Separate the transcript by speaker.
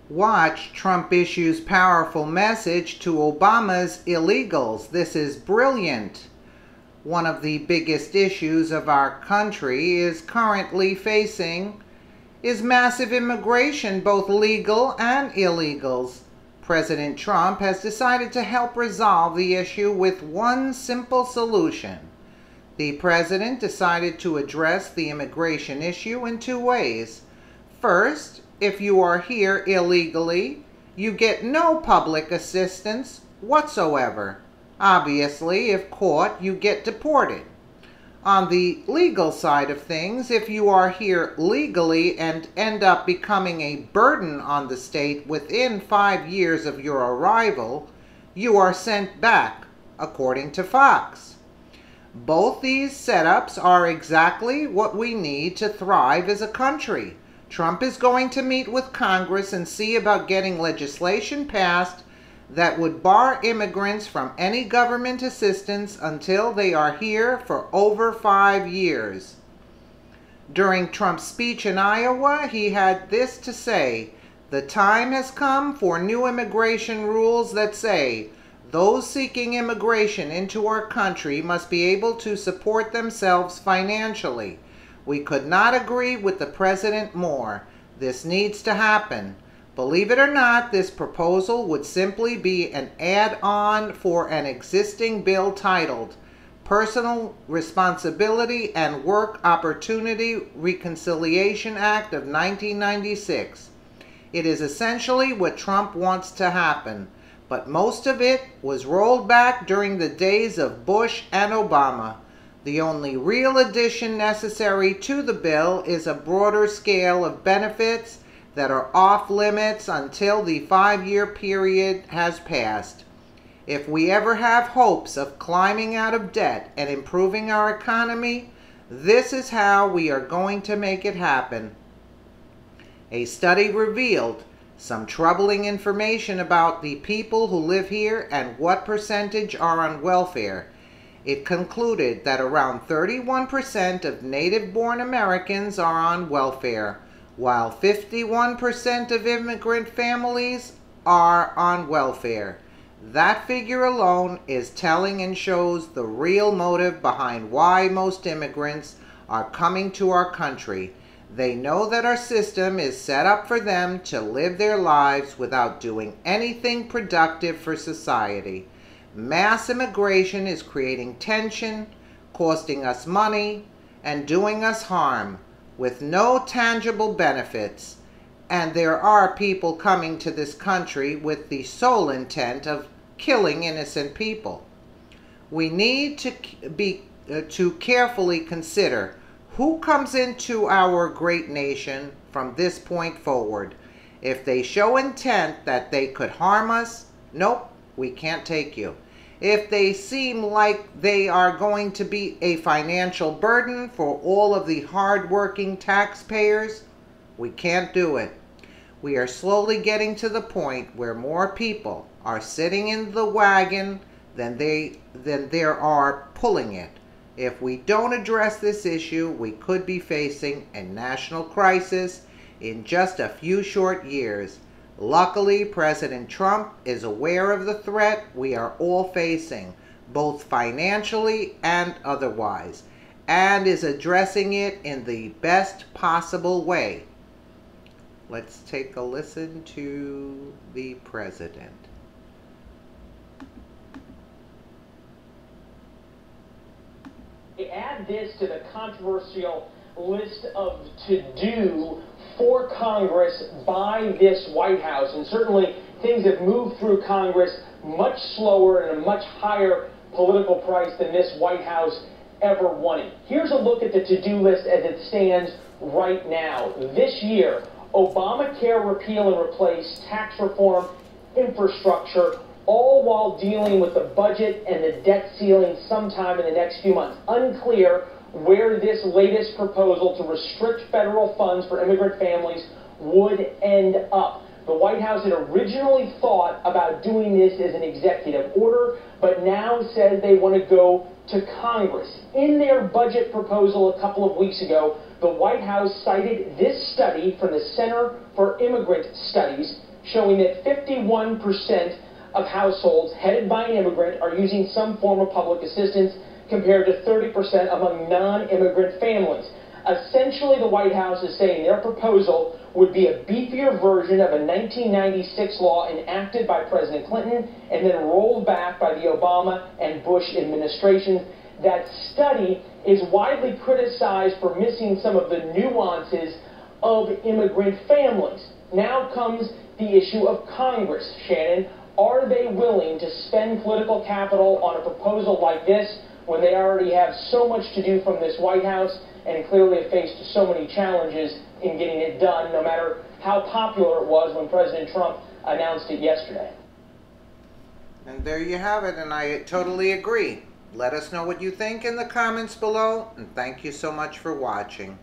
Speaker 1: Watch, Trump issues powerful message to Obama's illegals. This is brilliant. One of the biggest issues of our country is currently facing is massive immigration, both legal and illegals. President Trump has decided to help resolve the issue with one simple solution. The president decided to address the immigration issue in two ways. First, if you are here illegally, you get no public assistance whatsoever. Obviously, if caught, you get deported. On the legal side of things, if you are here legally and end up becoming a burden on the state within 5 years of your arrival, you are sent back, according to Fox. Both these setups are exactly what we need to thrive as a country. Trump is going to meet with Congress and see about getting legislation passed that would bar immigrants from any government assistance until they are here for over 5 years. During Trump's speech in Iowa, he had this to say: "The time has come for new immigration rules that say those seeking immigration into our country must be able to support themselves financially. We could not agree with the president more. This needs to happen." Believe it or not, this proposal would simply be an add-on for an existing bill titled Personal Responsibility and Work Opportunity Reconciliation Act of 1996. It is essentially what Trump wants to happen, but most of it was rolled back during the days of Bush and Obama. The only real addition necessary to the bill is a broader scale of benefits that are off limits until the 5-year period has passed. If we ever have hopes of climbing out of debt and improving our economy, this is how we are going to make it happen. A study revealed some troubling information about the people who live here and what percentage are on welfare. It concluded that around 31% of native-born Americans are on welfare, while 51% of immigrant families are on welfare. That figure alone is telling and shows the real motive behind why most immigrants are coming to our country. They know that our system is set up for them to live their lives without doing anything productive for society. Mass immigration is creating tension, costing us money, and doing us harm, with no tangible benefits. And there are people coming to this country with the sole intent of killing innocent people. We need to carefully consider who comes into our great nation from this point forward. If they show intent that they could harm us, nope, we can't take you. If they seem like they are going to be a financial burden for all of the hard-working taxpayers, we can't do it. We are slowly getting to the point where more people are sitting in the wagon than there are pulling it. If we don't address this issue, we could be facing a national crisis in just a few short years. Luckily, President Trump is aware of the threat we are all facing, both financially and otherwise, and is addressing it in the best possible way. Let's take a listen to the president.
Speaker 2: Add this to the controversial list of to-do for Congress by this White House, and certainly things have moved through Congress much slower and a much higher political price than this White House ever wanted. Here's a look at the to-do list as it stands right now. This year, Obamacare repeal and replace, tax reform, infrastructure, all while dealing with the budget and the debt ceiling sometime in the next few months. Unclear where this latest proposal to restrict federal funds for immigrant families would end up. The White House had originally thought about doing this as an executive order, but now says they want to go to Congress. In their budget proposal a couple of weeks ago, the White House cited this study from the Center for Immigrant Studies showing that 51% of households headed by an immigrant are using some form of public assistance, compared to 30% among non-immigrant families. Essentially, the White House is saying their proposal would be a beefier version of a 1996 law enacted by President Clinton and then rolled back by the Obama and Bush administrations. That study is widely criticized for missing some of the nuances of immigrant families. Now comes the issue of Congress, Shannon. Are they willing to spend political capital on a proposal like this when they already have so much to do from this White House and clearly have faced so many challenges in getting it done, no matter how popular it was when President Trump announced it yesterday?
Speaker 1: And there you have it, and I totally agree. Let us know what you think in the comments below, and thank you so much for watching.